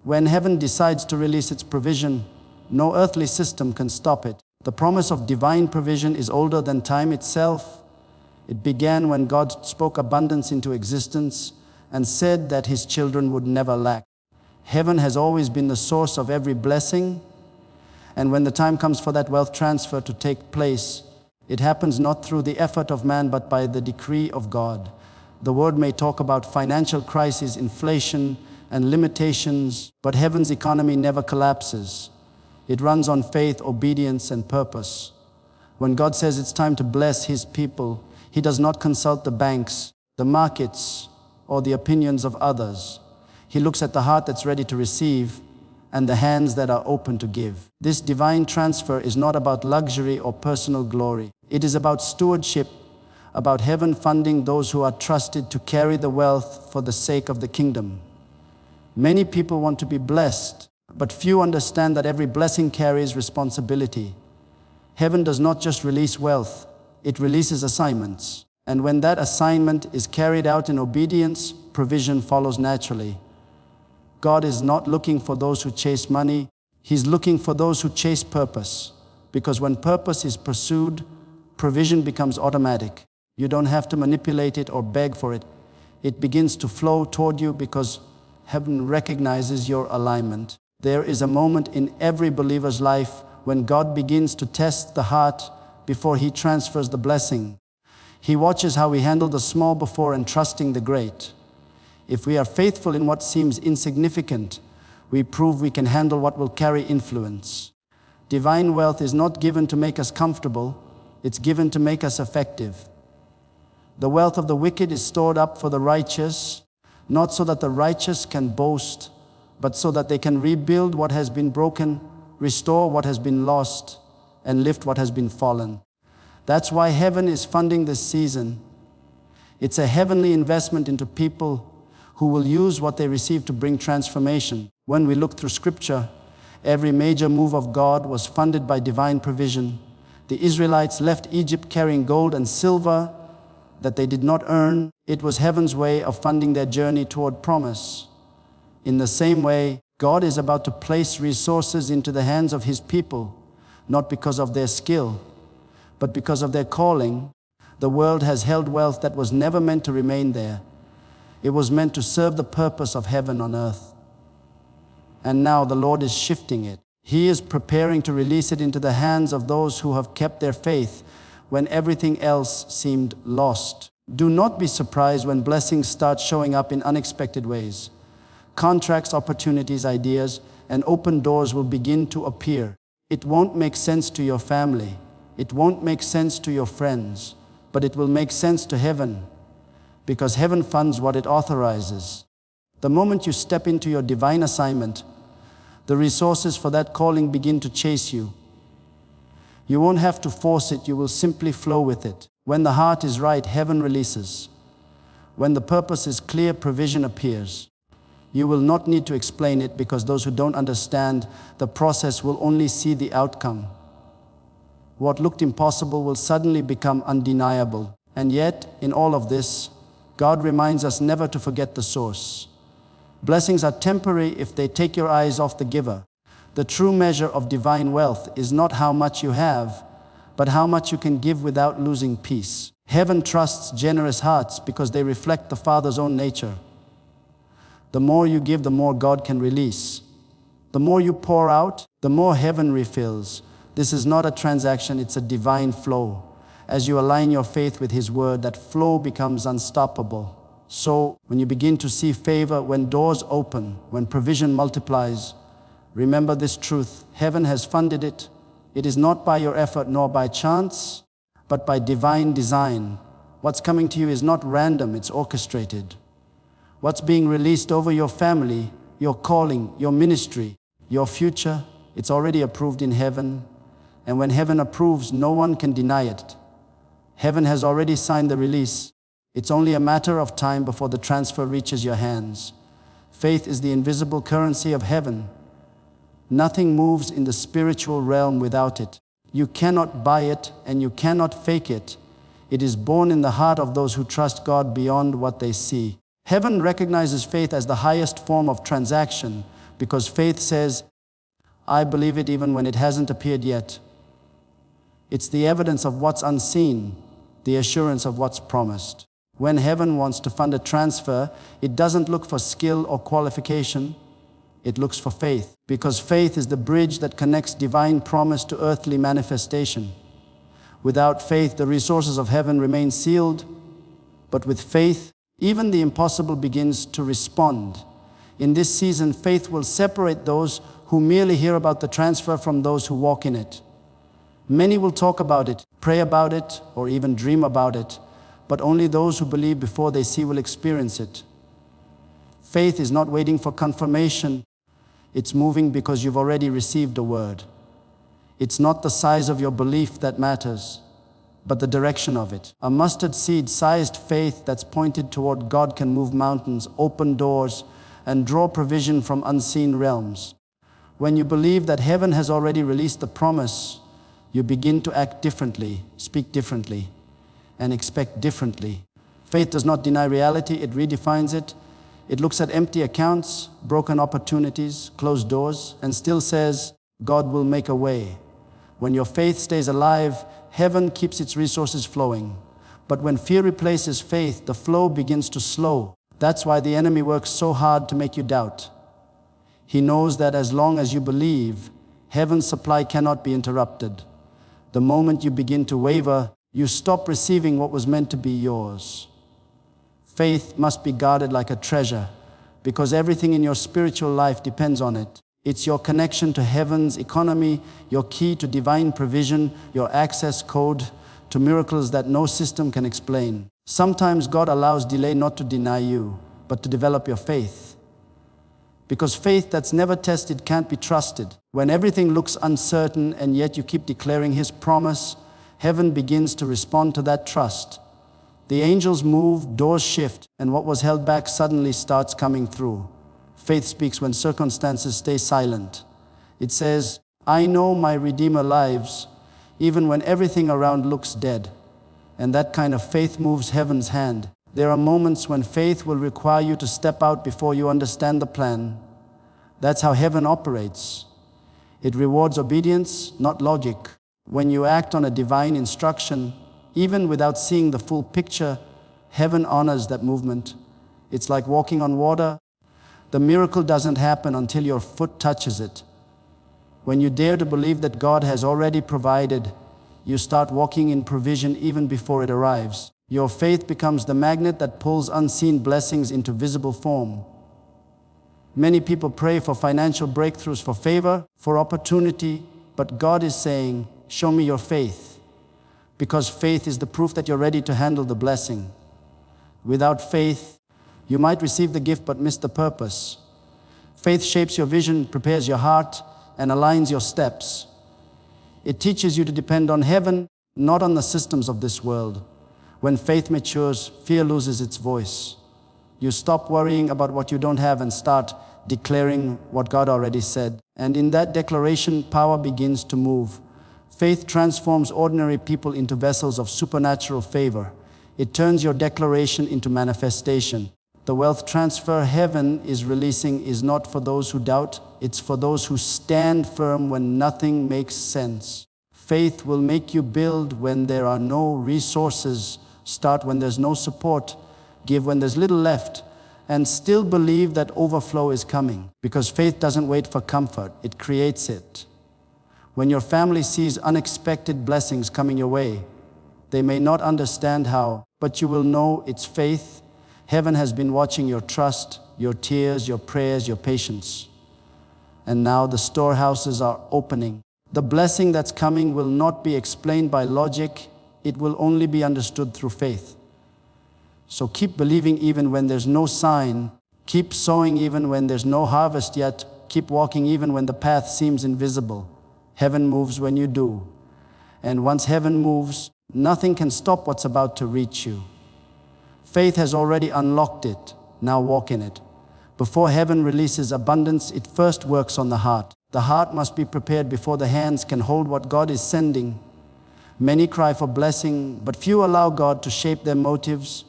When heaven decides to release its provision, no earthly system can stop it. The promise of divine provision is older than time itself. It began when God spoke abundance into existence and said that His children would never lack. Heaven has always been the source of every blessing, and when the time comes for that wealth transfer to take place, it happens not through the effort of man but by the decree of God. The word may talk about financial crises, inflation, and limitations, but heaven's economy never collapses. It runs on faith, obedience, and purpose. When God says it's time to bless His people, He does not consult the banks, the markets, or the opinions of others. He looks at the heart that's ready to receive and the hands that are open to give. This divine transfer is not about luxury or personal glory. It is about stewardship, about heaven funding those who are trusted to carry the wealth for the sake of the kingdom. Many people want to be blessed, but few understand that every blessing carries responsibility. Heaven does not just release wealth, it releases assignments. And when that assignment is carried out in obedience, provision follows naturally. God is not looking for those who chase money, He's looking for those who chase purpose. Because when purpose is pursued, provision becomes automatic. You don't have to manipulate it or beg for it. It begins to flow toward you because heaven recognizes your alignment. There is a moment in every believer's life when God begins to test the heart before He transfers the blessing. He watches how we handle the small before entrusting the great. If we are faithful in what seems insignificant, we prove we can handle what will carry influence. Divine wealth is not given to make us comfortable, it's given to make us effective. The wealth of the wicked is stored up for the righteous, not so that the righteous can boast, but so that they can rebuild what has been broken, restore what has been lost, and lift what has been fallen. That's why heaven is funding this season. It's a heavenly investment into people who will use what they receive to bring transformation. When we look through Scripture, every major move of God was funded by divine provision. The Israelites left Egypt carrying gold and silver that they did not earn. It was heaven's way of funding their journey toward promise. In the same way, God is about to place resources into the hands of His people, not because of their skill, but because of their calling. The world has held wealth that was never meant to remain there. It was meant to serve the purpose of heaven on earth. And now the Lord is shifting it. He is preparing to release it into the hands of those who have kept their faith when everything else seemed lost. Do not be surprised when blessings start showing up in unexpected ways. Contracts, opportunities, ideas, and open doors will begin to appear. It won't make sense to your family. It won't make sense to your friends, but it will make sense to heaven, because heaven funds what it authorizes. The moment you step into your divine assignment, the resources for that calling begin to chase you. You won't have to force it, you will simply flow with it. When the heart is right, heaven releases. When the purpose is clear, provision appears. You will not need to explain it, because those who don't understand the process will only see the outcome. What looked impossible will suddenly become undeniable. And yet, in all of this, God reminds us never to forget the source. Blessings are temporary if they take your eyes off the giver. The true measure of divine wealth is not how much you have, but how much you can give without losing peace. Heaven trusts generous hearts because they reflect the Father's own nature. The more you give, the more God can release. The more you pour out, the more heaven refills. This is not a transaction, it's a divine flow. As you align your faith with His word, that flow becomes unstoppable. So, when you begin to see favor, when doors open, when provision multiplies, remember this truth: heaven has funded it. It is not by your effort nor by chance, but by divine design. What's coming to you is not random, it's orchestrated. What's being released over your family, your calling, your ministry, your future, it's already approved in heaven. And when heaven approves, no one can deny it. Heaven has already signed the release. It's only a matter of time before the transfer reaches your hands. Faith is the invisible currency of heaven. Nothing moves in the spiritual realm without it. You cannot buy it and you cannot fake it. It is born in the heart of those who trust God beyond what they see. Heaven recognizes faith as the highest form of transaction, Because faith says, I believe it even when it hasn't appeared yet. It's the evidence of what's unseen, the assurance of what's promised. When heaven wants to fund a transfer, it doesn't look for skill or qualification. It looks for faith, because faith is the bridge that connects divine promise to earthly manifestation. Without faith, the resources of heaven remain sealed, but with faith, even the impossible begins to respond. In this season, faith will separate those who merely hear about the transfer from those who walk in it. Many will talk about it, pray about it, or even dream about it, but only those who believe before they see will experience it. Faith is not waiting for confirmation. It's moving because you've already received a word. It's not the size of your belief that matters, but the direction of it. A mustard seed-sized faith that's pointed toward God can move mountains, open doors, and draw provision from unseen realms. When you believe that heaven has already released the promise, you begin to act differently, speak differently, and expect differently. Faith does not deny reality, it redefines it. It looks at empty accounts, broken opportunities, closed doors, and still says, God will make a way. When your faith stays alive, heaven keeps its resources flowing. But when fear replaces faith, the flow begins to slow. That's why the enemy works so hard to make you doubt. He knows that as long as you believe, heaven's supply cannot be interrupted. The moment you begin to waver, you stop receiving what was meant to be yours. Faith must be guarded like a treasure, because everything in your spiritual life depends on it. It's your connection to heaven's economy, your key to divine provision, your access code to miracles that no system can explain. Sometimes God allows delay not to deny you, but to develop your faith. Because faith that's never tested can't be trusted. When everything looks uncertain and yet you keep declaring His promise, heaven begins to respond to that trust. The angels move, doors shift, and what was held back suddenly starts coming through. Faith speaks when circumstances stay silent. It says, I know my Redeemer lives, even when everything around looks dead. And that kind of faith moves heaven's hand. There are moments when faith will require you to step out before you understand the plan. That's how heaven operates. It rewards obedience, not logic. When you act on a divine instruction, even without seeing the full picture, heaven honors that movement. It's like walking on water. The miracle doesn't happen until your foot touches it. When you dare to believe that God has already provided, you start walking in provision even before it arrives. Your faith becomes the magnet that pulls unseen blessings into visible form. Many people pray for financial breakthroughs, for favor, for opportunity, but God is saying, show me your faith. Because faith is the proof that you're ready to handle the blessing. Without faith, you might receive the gift but miss the purpose. Faith shapes your vision, prepares your heart, and aligns your steps. It teaches you to depend on heaven, not on the systems of this world. When faith matures, fear loses its voice. You stop worrying about what you don't have and start declaring what God already said. And in that declaration, power begins to move. Faith transforms ordinary people into vessels of supernatural favor. It turns your declaration into manifestation. The wealth transfer heaven is releasing is not for those who doubt, it's for those who stand firm when nothing makes sense. Faith will make you build when there are no resources, start when there's no support, give when there's little left, and still believe that overflow is coming. Because faith doesn't wait for comfort, it creates it. When your family sees unexpected blessings coming your way, they may not understand how, but you will know it's faith. Heaven has been watching your trust, your tears, your prayers, your patience. And now the storehouses are opening. The blessing that's coming will not be explained by logic, it will only be understood through faith. So keep believing even when there's no sign. Keep sowing even when there's no harvest yet. Keep walking even when the path seems invisible. Heaven moves when you do. And once heaven moves, nothing can stop what's about to reach you. Faith has already unlocked it. Now walk in it. Before heaven releases abundance, it first works on the heart. The heart must be prepared before the hands can hold what God is sending. Many cry for blessing, but few allow God to shape their motives,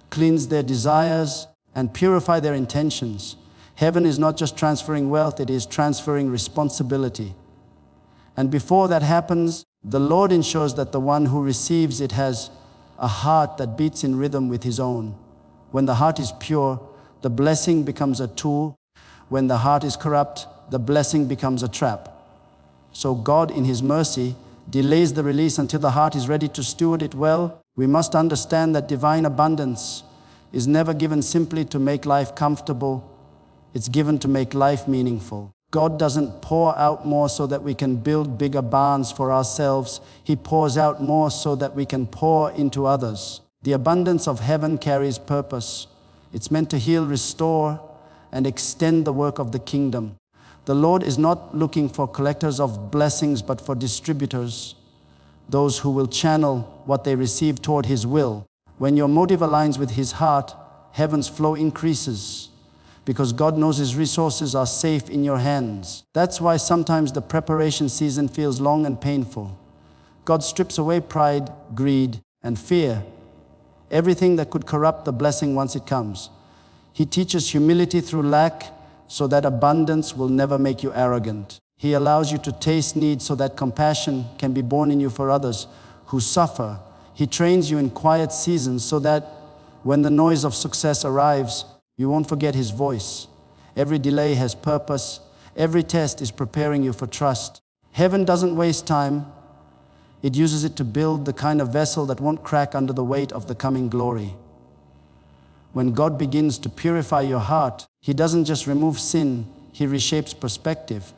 cleanse their desires, and purify their intentions. Heaven is not just transferring wealth, it is transferring responsibility. And before that happens, the Lord ensures that the one who receives it has a heart that beats in rhythm with his own. When the heart is pure, the blessing becomes a tool. When the heart is corrupt, the blessing becomes a trap. So God, in his mercy, delays the release until the heart is ready to steward it well. We must understand that divine abundance is never given simply to make life comfortable. It's given to make life meaningful. God doesn't pour out more so that we can build bigger barns for ourselves. He pours out more so that we can pour into others. The abundance of heaven carries purpose. It's meant to heal, restore, and extend the work of the kingdom. The Lord is not looking for collectors of blessings, but for distributors, those who will channel what they receive toward his will. When your motive aligns with his heart, heaven's flow increases, because God knows his resources are safe in your hands. That's why sometimes the preparation season feels long and painful. God strips away pride, greed, and fear, everything that could corrupt the blessing once it comes. He teaches humility through lack, so that abundance will never make you arrogant. He allows you to taste need so that compassion can be born in you for others who suffer. He trains you in quiet seasons so that when the noise of success arrives, you won't forget his voice. Every delay has purpose. Every test is preparing you for trust. Heaven doesn't waste time. It uses it to build the kind of vessel that won't crack under the weight of the coming glory. When God begins to purify your heart, he doesn't just remove sin, he reshapes perspective.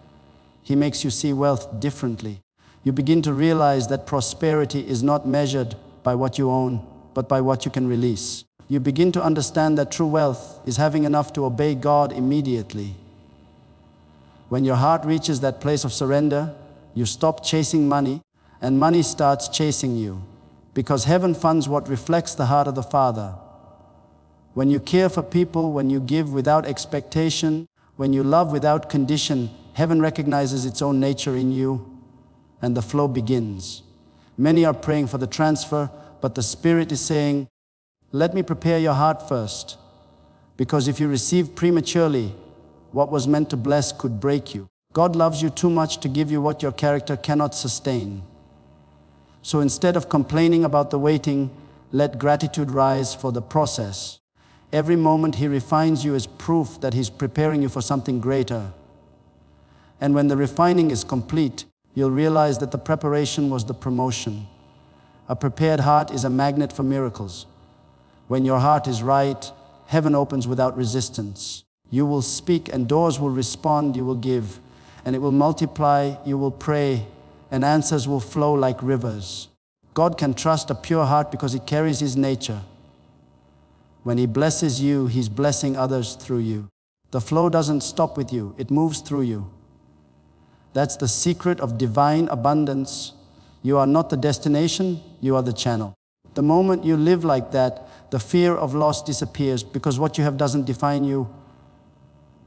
He makes you see wealth differently. You begin to realize that prosperity is not measured by what you own, but by what you can release. You begin to understand that true wealth is having enough to obey God immediately. When your heart reaches that place of surrender, you stop chasing money, and money starts chasing you, because heaven funds what reflects the heart of the Father. When you care for people, when you give without expectation, when you love without condition, heaven recognizes its own nature in you, and the flow begins. Many are praying for the transfer, but the Spirit is saying, let me prepare your heart first, because if you receive prematurely, what was meant to bless could break you. God loves you too much to give you what your character cannot sustain. So instead of complaining about the waiting, let gratitude rise for the process. Every moment he refines you is proof that he's preparing you for something greater. And when the refining is complete, you'll realize that the preparation was the promotion. A prepared heart is a magnet for miracles. When your heart is right, heaven opens without resistance. You will speak and doors will respond, you will give, and it will multiply, you will pray, and answers will flow like rivers. God can trust a pure heart because it carries his nature. When he blesses you, he's blessing others through you. The flow doesn't stop with you, it moves through you. That's the secret of divine abundance. You are not the destination, you are the channel. The moment you live like that, the fear of loss disappears, because what you have doesn't define you.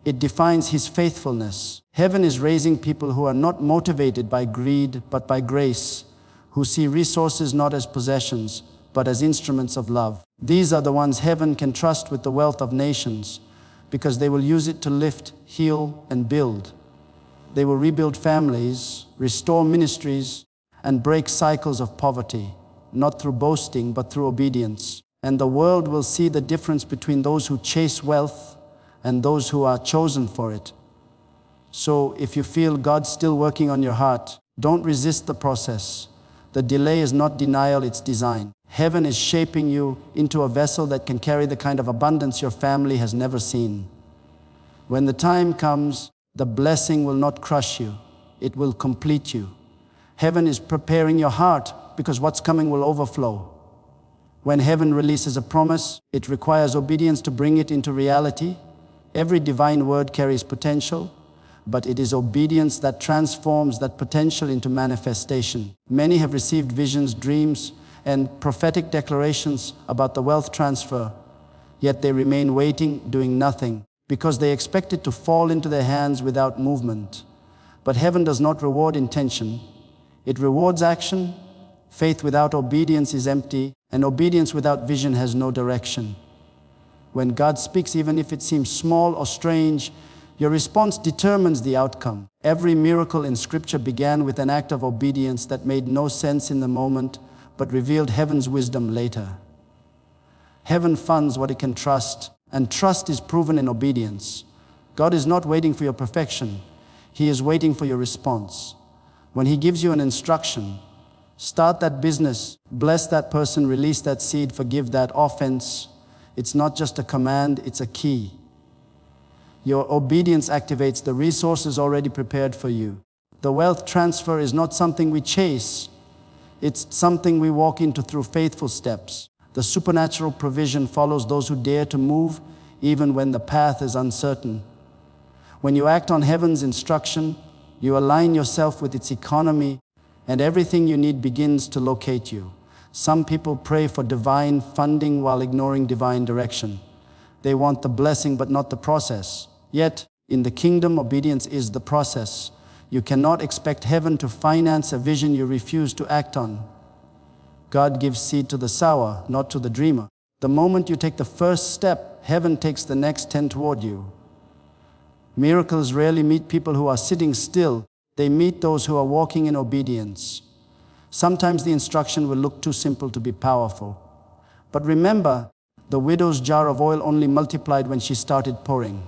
It defines his faithfulness. Heaven is raising people who are not motivated by greed, but by grace, who see resources not as possessions, but as instruments of love. These are the ones heaven can trust with the wealth of nations, because they will use it to lift, heal, and build. They will rebuild families, restore ministries, and break cycles of poverty, not through boasting, but through obedience. And the world will see the difference between those who chase wealth and those who are chosen for it. So if you feel God's still working on your heart, don't resist the process. The delay is not denial, it's design. Heaven is shaping you into a vessel that can carry the kind of abundance your family has never seen. When the time comes, the blessing will not crush you, it will complete you. Heaven is preparing your heart because what's coming will overflow. When heaven releases a promise, it requires obedience to bring it into reality. Every divine word carries potential, but it is obedience that transforms that potential into manifestation. Many have received visions, dreams, and prophetic declarations about the wealth transfer, yet they remain waiting, doing nothing, because they expect it to fall into their hands without movement. But heaven does not reward intention, it rewards action. Faith without obedience is empty, and obedience without vision has no direction. When God speaks, even if it seems small or strange, your response determines the outcome. Every miracle in Scripture began with an act of obedience that made no sense in the moment, but revealed heaven's wisdom later. Heaven funds what it can trust, and trust is proven in obedience. God is not waiting for your perfection. He is waiting for your response. When He gives you an instruction, start that business, bless that person, release that seed, forgive that offense, it's not just a command, it's a key. Your obedience activates the resources already prepared for you. The wealth transfer is not something we chase. It's something we walk into through faithful steps. The supernatural provision follows those who dare to move, even when the path is uncertain. When you act on heaven's instruction, you align yourself with its economy, and everything you need begins to locate you. Some people pray for divine funding while ignoring divine direction. They want the blessing but not the process. Yet, in the kingdom, obedience is the process. You cannot expect heaven to finance a vision you refuse to act on. God gives seed to the sower, not to the dreamer. The moment you take the first step, heaven takes the next 10 toward you. Miracles rarely meet people who are sitting still. They meet those who are walking in obedience. Sometimes the instruction will look too simple to be powerful. But remember, the widow's jar of oil only multiplied when she started pouring.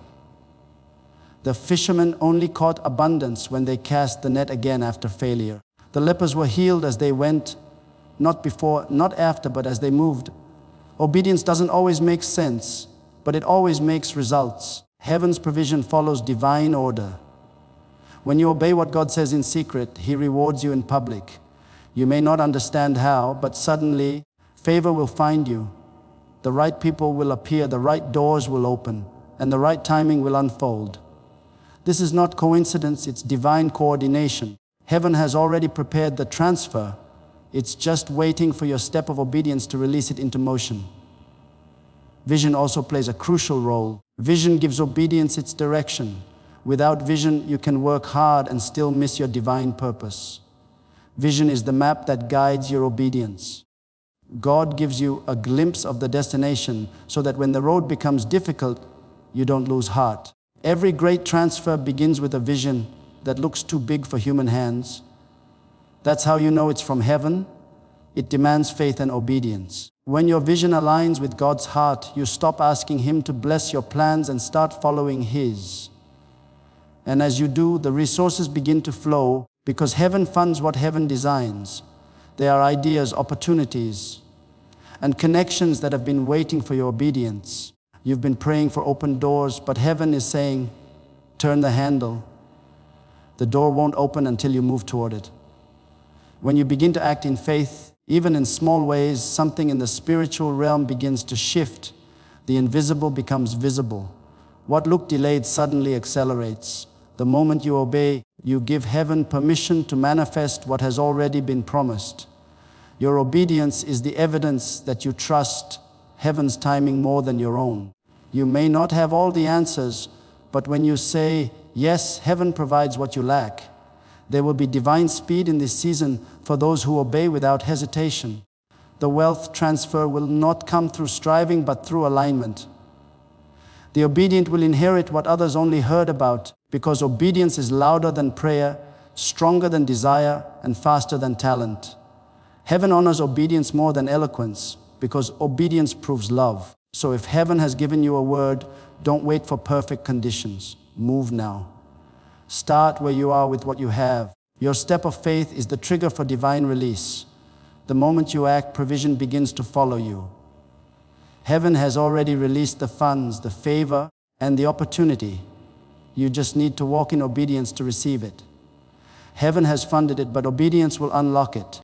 The fishermen only caught abundance when they cast the net again after failure. The lepers were healed as they went, not before, not after, but as they moved. Obedience doesn't always make sense, but it always makes results. Heaven's provision follows divine order. When you obey what God says in secret, He rewards you in public. You may not understand how, but suddenly, favor will find you. The right people will appear, the right doors will open, and the right timing will unfold. This is not coincidence, it's divine coordination. Heaven has already prepared the transfer. It's just waiting for your step of obedience to release it into motion. Vision also plays a crucial role. Vision gives obedience its direction. Without vision, you can work hard and still miss your divine purpose. Vision is the map that guides your obedience. God gives you a glimpse of the destination so that when the road becomes difficult, you don't lose heart. Every great transfer begins with a vision that looks too big for human hands. That's how you know it's from heaven. It demands faith and obedience. When your vision aligns with God's heart, you stop asking Him to bless your plans and start following His. And as you do, the resources begin to flow because heaven funds what heaven designs. There are ideas, opportunities, and connections that have been waiting for your obedience. You've been praying for open doors, but heaven is saying, turn the handle. The door won't open until you move toward it. When you begin to act in faith, even in small ways, something in the spiritual realm begins to shift. The invisible becomes visible. What looked delayed suddenly accelerates. The moment you obey, you give heaven permission to manifest what has already been promised. Your obedience is the evidence that you trust heaven's timing more than your own. You may not have all the answers, but when you say, yes, heaven provides what you lack, there will be divine speed in this season for those who obey without hesitation. The wealth transfer will not come through striving, but through alignment. The obedient will inherit what others only heard about, because obedience is louder than prayer, stronger than desire, and faster than talent. Heaven honors obedience more than eloquence, because obedience proves love. So if heaven has given you a word, don't wait for perfect conditions. Move now. Start where you are with what you have. Your step of faith is the trigger for divine release. The moment you act, provision begins to follow you. Heaven has already released the funds, the favor, and the opportunity. You just need to walk in obedience to receive it. Heaven has funded it, but obedience will unlock it.